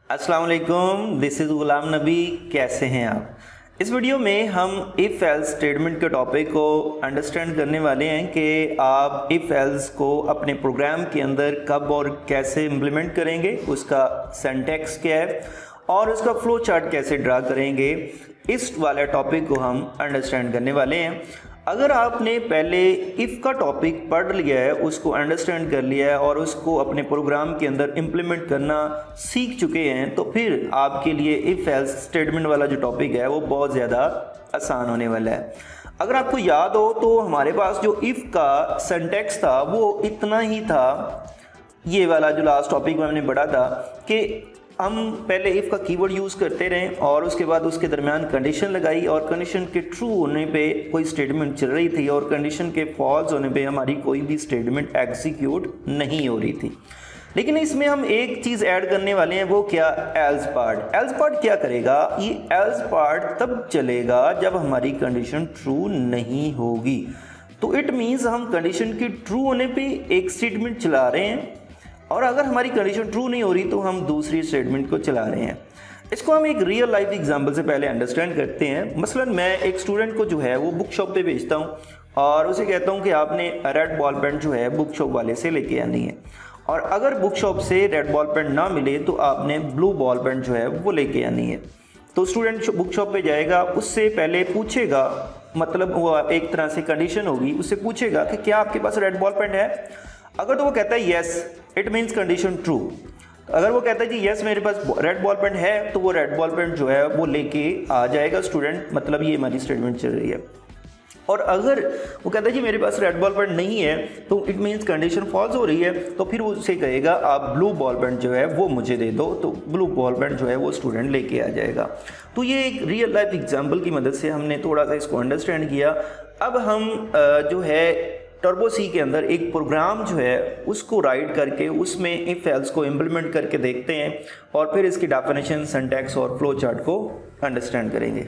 अस्सलाम वालेकुम, this is Ghulam Nabi. कैसे हैं आप? इस वीडियो में हम इफ़ एल्स स्टेटमेंट के टॉपिक को अंडरस्टैंड करने वाले हैं कि आप इफ़ एल्स को अपने प्रोग्राम के अंदर कब और कैसे इम्प्लीमेंट करेंगे, उसका सिंटैक्स क्या है और उसका फ्लो चार्ट कैसे ड्रा करेंगे। इस वाले टॉपिक को हम अंडरस्टैंड करने वाले हैं। अगर आपने पहले इफ़ का टॉपिक पढ़ लिया है, उसको अंडरस्टैंड कर लिया है और उसको अपने प्रोग्राम के अंदर इम्प्लीमेंट करना सीख चुके हैं, तो फिर आपके लिए इफ़ एल्स स्टेटमेंट वाला जो टॉपिक है वो बहुत ज़्यादा आसान होने वाला है। अगर आपको याद हो तो हमारे पास जो इफ़ का सिंटैक्स था वो इतना ही था। ये वाला जो लास्ट टॉपिक में हमने पढ़ा था कि हम पहले इफ़ का कीवर्ड यूज़ करते रहें और उसके बाद उसके दरमियान कंडीशन लगाई और कंडीशन के ट्रू होने पे कोई स्टेटमेंट चल रही थी और कंडीशन के फॉल्स होने पे हमारी कोई भी स्टेटमेंट एग्जीक्यूट नहीं हो रही थी। लेकिन इसमें हम एक चीज़ ऐड करने वाले हैं, वो क्या? Else part. एल्स पार्ट क्या करेगा? ये एल्स पार्ट तब चलेगा जब हमारी कंडीशन ट्रू नहीं होगी। तो इट मीन्स हम कंडीशन के ट्रू होने पर एक स्टेटमेंट चला रहे हैं और अगर हमारी कंडीशन ट्रू नहीं हो रही तो हम दूसरी स्टेटमेंट को चला रहे हैं। इसको हम एक रियल लाइफ एग्जांपल से पहले अंडरस्टैंड करते हैं। मसलन मैं एक स्टूडेंट को जो है वो बुक शॉप पे भेजता हूँ और उसे कहता हूँ कि आपने रेड बॉल पेन जो है बुक शॉप वाले से लेके आनी है, और अगर बुक शॉप से रेड बॉल पेन ना मिले तो आपने ब्लू बॉल पेन जो है वो लेके आनी है। तो स्टूडेंट बुक शॉप पे जाएगा, उससे पहले पूछेगा, मतलब वो एक तरह से कंडीशन होगी, उससे पूछेगा कि क्या आपके पास रेड बॉल पेन है। अगर तो वो कहता है yes, it means condition true. अगर वो कहता है कि यस मेरे पास रेड बॉल पेन है, तो वो रेड बॉल पेन जो है वो लेके आ जाएगा स्टूडेंट, मतलब ये हमारी स्टेटमेंट चल रही है। और अगर वो कहता है कि मेरे पास रेड बॉल पेन नहीं है, तो इट मीन्स कंडीशन फॉल्स हो रही है, तो फिर वो उसे कहेगा आप ब्लू बॉल पेन जो है वो मुझे दे दो, तो ब्लू बॉल पेन जो है वो स्टूडेंट लेके आ जाएगा। तो ये एक रियल लाइफ एग्जाम्पल की मदद से हमने थोड़ा सा इसको अंडरस्टैंड किया। अब हम जो है टर्बो सी के अंदर एक प्रोग्राम जो है उसको राइट करके उसमें इफ एल्स को इम्प्लीमेंट करके देखते हैं और फिर इसकी डेफिनेशन, सिंटैक्स और फ्लो चार्ट को अंडरस्टैंड करेंगे।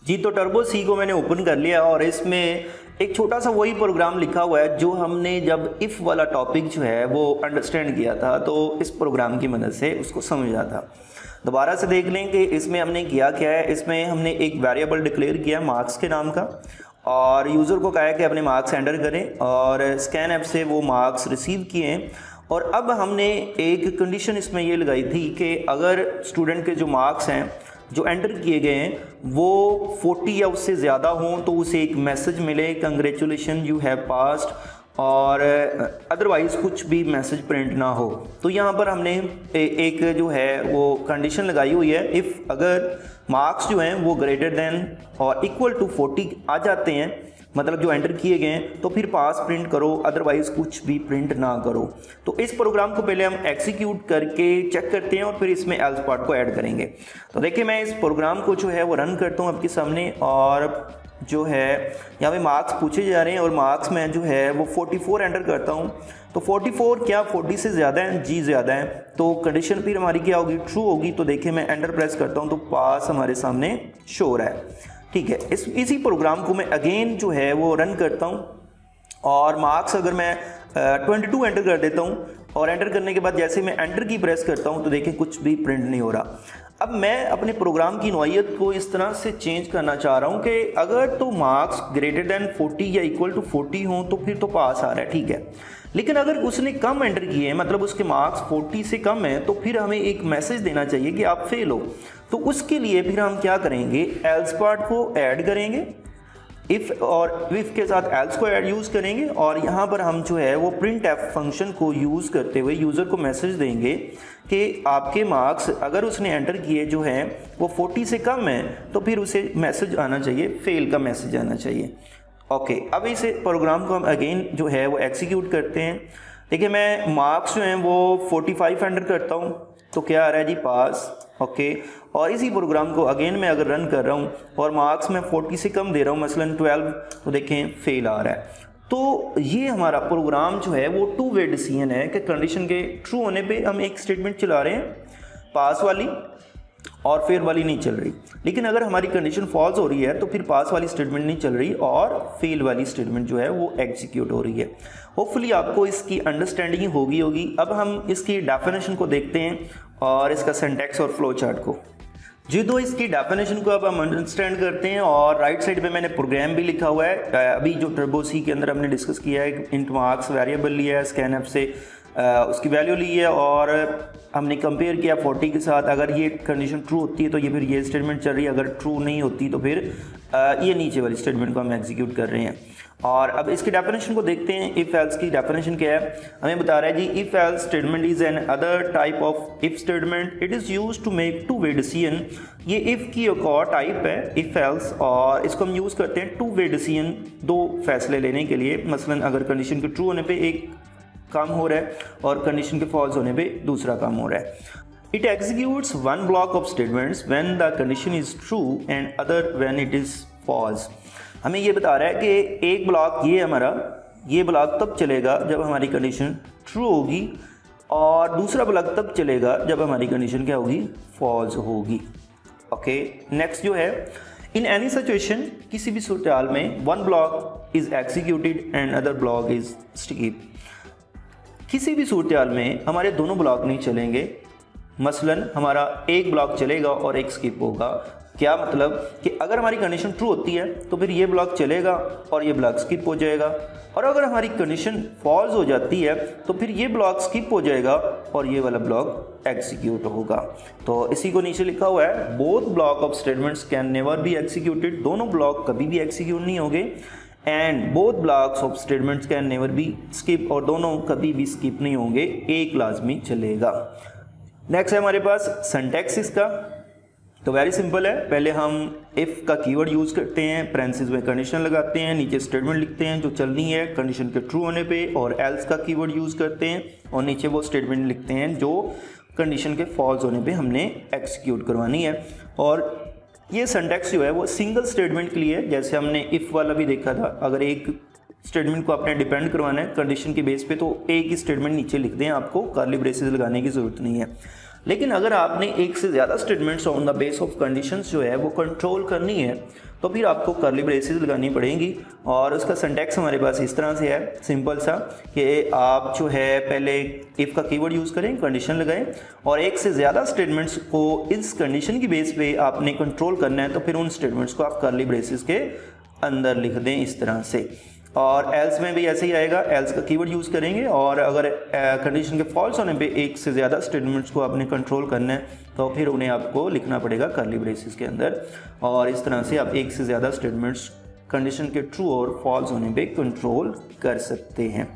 जी, तो टर्बो सी को मैंने ओपन कर लिया और इसमें एक छोटा सा वही प्रोग्राम लिखा हुआ है जो हमने जब इफ़ वाला टॉपिक जो है वो अंडरस्टैंड किया था, तो इस प्रोग्राम की मदद से उसको समझा था। दोबारा से देख लें कि इसमें हमने किया क्या है। इसमें हमने एक वेरिएबल डिक्लेयर किया मार्क्स के नाम का और यूज़र को कहा है कि अपने मार्क्स एंटर करें और स्कैन ऐप से वो मार्क्स रिसीव किए हैं। और अब हमने एक कंडीशन इसमें ये लगाई थी कि अगर स्टूडेंट के जो मार्क्स हैं जो एंटर किए गए हैं वो 40 या उससे ज़्यादा हों तो उसे एक मैसेज मिले, कंग्रेचुलेशन यू हैव पास्ड, और अदरवाइज़ कुछ भी मैसेज प्रिंट ना हो। तो यहाँ पर हमने एक जो है वो कंडीशन लगाई हुई है, इफ़ अगर मार्क्स जो हैं वो ग्रेटर देन और इक्वल टू 40 आ जाते हैं, मतलब जो एंटर किए गए हैं, तो फिर पास प्रिंट करो, अदरवाइज़ कुछ भी प्रिंट ना करो। तो इस प्रोग्राम को पहले हम एग्जीक्यूट करके चेक करते हैं और फिर इसमें एल्स पार्ट को ऐड करेंगे। तो देखिए मैं इस प्रोग्राम को जो है वो रन करता हूँ आपके सामने, और जो है यहाँ पे मार्क्स पूछे जा रहे हैं और मार्क्स में जो है वो 44 एंटर करता हूँ। तो 44 क्या 40 से ज़्यादा है? जी ज़्यादा है। तो कंडीशन फिर हमारी क्या होगी? ट्रू होगी। तो देखिए मैं एंटर प्रेस करता हूँ तो पास हमारे सामने शो हो रहा है। ठीक है, इसी प्रोग्राम को मैं अगेन जो है वो रन करता हूँ और मार्क्स अगर मैं 22 एंटर कर देता हूँ और एंटर करने के बाद जैसे मैं एंटर की प्रेस करता हूँ तो देखिए कुछ भी प्रिंट नहीं हो रहा। अब मैं अपने प्रोग्राम की नौइयत को इस तरह से चेंज करना चाह रहा हूँ कि अगर तो मार्क्स ग्रेटर देन 40 या इक्वल टू 40 हों तो फिर तो पास आ रहा है, ठीक है। लेकिन अगर उसने कम एंटर किए हैं, मतलब उसके मार्क्स 40 से कम हैं, तो फिर हमें एक मैसेज देना चाहिए कि आप फेल हो। तो उसके लिए फिर हम क्या करेंगे? एल्स पार्ट को ऐड करेंगे, इफ़ और इफ़ के साथ एल्स को ऐड यूज़ करेंगे और यहाँ पर हम जो है वो प्रिंट एफ फंक्शन को यूज़ करते हुए यूज़र को मैसेज देंगे कि आपके मार्क्स अगर उसने एंटर किए जो हैं वो 40 से कम हैं, तो फिर उसे मैसेज आना चाहिए, फेल का मैसेज आना चाहिए। ओके, अब इस प्रोग्राम को हम अगेन जो है वो एग्जीक्यूट करते हैं। देखिए मैं मार्क्स जो हैं वो 45 एंटर करता हूँ तो क्या आ रहा है जी? पास। ओके, और इसी प्रोग्राम को अगेन मैं अगर रन कर रहा हूँ और मार्क्स मैं 40 से कम दे रहा हूँ, मसलन 12, तो देखें फेल आ रहा है। तो ये हमारा प्रोग्राम जो है वो टू वे डिसीजन है कि कंडीशन के ट्रू होने पे हम एक स्टेटमेंट चला रहे हैं, पास वाली, और फेल वाली नहीं चल रही। लेकिन अगर हमारी कंडीशन फॉल्स हो रही है तो फिर पास वाली स्टेटमेंट नहीं चल रही और फेल वाली स्टेटमेंट जो है वो एग्जीक्यूट हो रही है। होपफुली आपको इसकी अंडरस्टैंडिंग होगी। अब हम इसकी डेफिनेशन को देखते हैं और इसका सिंटैक्स और फ्लो चार्ट को जी। तो इसकी डेफिनेशन को अब हम अंडरस्टैंड करते हैं और राइट साइड पे मैंने प्रोग्राम भी लिखा हुआ है। अभी जो टर्बो सी के अंदर हमने डिस्कस किया है, इंट मार्क्स वेरिएबल लिया है स्कैनफ से, उसकी वैल्यू ली है और हमने कंपेयर किया 40 के साथ। अगर ये कंडीशन ट्रू होती है तो ये फिर ये स्टेटमेंट चल रही है, अगर ट्रू नहीं होती तो फिर ये नीचे वाली स्टेटमेंट को हम एग्जीक्यूट कर रहे हैं। और अब इसकी डेफिनेशन को देखते हैं। इफ एल्स की डेफिनेशन क्या है, हमें बता रहा है जी if else statement is an other type of if statement, it is used to make two way decision. ये इफ की एक और टाइप है इफ एल्स, और इसको हम यूज़ करते हैं टू वे डिसीजन, दो फैसले लेने के लिए। मसलन अगर कंडीशन के ट्रू होने पे एक काम हो रहा है और कंडीशन के फॉल्स होने पे दूसरा काम हो रहा है। It executes one block of statements when the condition is true and other when it is false. हमें ये बता रहा है कि एक ब्लॉक ये हमारा, ये ब्लॉक तब चलेगा जब हमारी कंडीशन ट्रू होगी और दूसरा ब्लॉक तब चलेगा जब हमारी कंडीशन क्या होगी, फॉल्स होगी। ओके, नेक्स्ट जो है, इन एनी सिचुएशन, किसी भी सूरत में one block is executed and other block is skip. किसी भी सूरत में हमारे दोनों ब्लॉक नहीं चलेंगे। मसलन हमारा एक ब्लॉक चलेगा और एक स्किप होगा। क्या मतलब कि अगर हमारी कंडीशन ट्रू होती है तो फिर ये ब्लॉक चलेगा और ये ब्लॉक स्किप हो जाएगा, और अगर हमारी कंडीशन फॉल्स हो जाती है तो फिर ये ब्लॉक स्किप हो जाएगा और ये वाला ब्लॉक एग्जीक्यूट होगा। तो इसी को नीचे लिखा हुआ है, both block of statements can never be executed. दोनों ब्लॉक कभी भी एग्जीक्यूट नहीं होंगे। And both blocks of statements can never be skip, और दोनों कभी भी स्किप नहीं होंगे, एक लाजमी चलेगा। नेक्स्ट है हमारे पास सिंटैक्स इसका। तो वेरी सिंपल है, पहले हम इफ़ का कीवर्ड यूज़ करते हैं, पैरेंथेसिस में कंडीशन लगाते हैं, नीचे स्टेटमेंट लिखते हैं जो चलनी है कंडीशन के ट्रू होने पे, और एल्स का कीवर्ड यूज़ करते हैं और नीचे वो स्टेटमेंट लिखते हैं जो कंडीशन के फॉल्स होने पे हमने एग्जीक्यूट करवानी है। और ये सिंटैक्स जो है वो सिंगल स्टेटमेंट के लिए है, जैसे हमने इफ़ वाला भी देखा था। अगर एक स्टेटमेंट को आपने डिपेंड करवाना है कंडीशन के बेस पे तो एक ही स्टेटमेंट नीचे लिख दें, आपको कर्ली ब्रेसेस लगाने की ज़रूरत नहीं है। लेकिन अगर आपने एक से ज़्यादा statements on the base of conditions जो है वो कंट्रोल करनी है तो फिर आपको कर्ली ब्रेसेस लगानी पड़ेंगी। और उसका सिंटैक्स हमारे पास इस तरह से है, सिंपल सा, कि आप जो है पहले इफ़ का कीवर्ड यूज़ करें, कंडीशन लगाएं, और एक से ज़्यादा स्टेटमेंट्स को इस कंडीशन की बेस पे आपने कंट्रोल करना है तो फिर उन स्टेटमेंट्स को आप कर्ली ब्रेसेस के अंदर लिख दें इस तरह से। और एल्स में भी ऐसे ही आएगा, एल्स का कीवर्ड यूज़ करेंगे, और अगर कंडीशन के फॉल्स होने पे एक से ज़्यादा स्टेटमेंट्स को आपने कंट्रोल करना है तो फिर उन्हें आपको लिखना पड़ेगा कर्ली ब्रेसेस के अंदर। और इस तरह से आप एक से ज़्यादा स्टेटमेंट्स कंडीशन के ट्रू और फॉल्स होने पे कंट्रोल कर सकते हैं।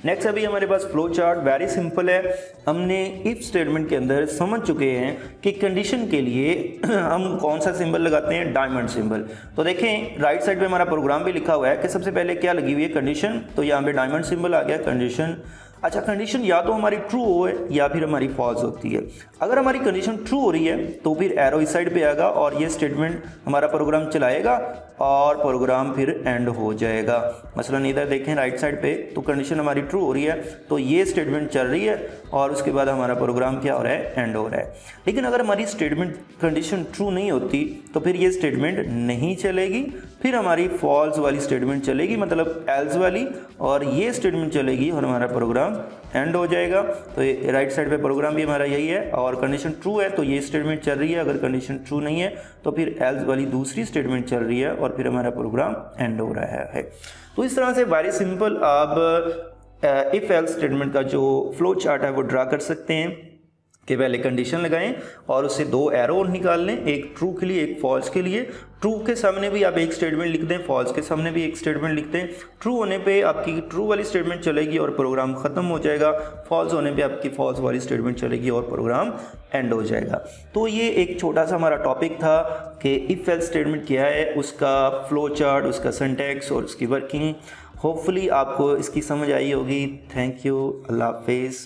नेक्स्ट अभी हमारे पास फ्लो चार्ट, वेरी सिंपल है। हमने इफ स्टेटमेंट के अंदर समझ चुके हैं कि कंडीशन के लिए हम कौन सा सिंबल लगाते हैं, डायमंड सिंबल। तो देखें राइट साइड पे हमारा प्रोग्राम भी लिखा हुआ है कि सबसे पहले क्या लगी हुई है, कंडीशन, तो यहाँ पे डायमंड सिंबल आ गया, कंडीशन। अच्छा, कंडीशन या तो हमारी ट्रू हो या फिर हमारी फॉल्स होती है। अगर हमारी कंडीशन ट्रू हो रही है तो फिर एरो इस साइड पे आएगा और ये स्टेटमेंट हमारा प्रोग्राम चलाएगा और प्रोग्राम फिर एंड हो जाएगा। मसलन इधर देखें राइट साइड पे, तो कंडीशन हमारी ट्रू हो रही है तो ये स्टेटमेंट चल रही है और उसके बाद हमारा प्रोग्राम क्या हो रहा है, एंड हो रहा है। लेकिन अगर हमारी स्टेटमेंट कंडीशन ट्रू नहीं होती तो फिर ये स्टेटमेंट नहीं चलेगी, फिर हमारी फॉल्स वाली स्टेटमेंट चलेगी, मतलब एल्स वाली, और ये स्टेटमेंट चलेगी और हमारा प्रोग्राम एंड हो जाएगा। तो राइट साइड पे प्रोग्राम भी हमारा यही है, और कंडीशन ट्रू है तो ये स्टेटमेंट चल रही है, अगर कंडीशन ट्रू नहीं है तो फिर एल्स वाली दूसरी स्टेटमेंट चल रही है और फिर हमारा प्रोग्राम एंड हो रहा है। तो इस तरह से वेरी सिंपल आप इफ एल्स स्टेटमेंट का जो फ्लो चार्ट है वो ड्रा कर सकते हैं कि पहले कंडीशन लगाएं और उससे दो एरो निकाल लें, एक ट्रू के लिए एक फॉल्स के लिए। ट्रू के सामने भी आप एक स्टेटमेंट लिख दें, फॉल्स के सामने भी एक स्टेटमेंट लिख दें। ट्रू होने पे आपकी ट्रू वाली स्टेटमेंट चलेगी और प्रोग्राम ख़त्म हो जाएगा, फॉल्स होने पे आपकी फॉल्स वाली स्टेटमेंट चलेगी और प्रोग्राम एंड हो जाएगा। तो ये एक छोटा सा हमारा टॉपिक था कि इफ एल्स स्टेटमेंट क्या है, उसका फ्लो चार्ट, उसका सिंटैक्स और उसकी वर्किंग। होपफुली आपको इसकी समझ आई होगी। थैंक यू, अल्लाह हाफिज़।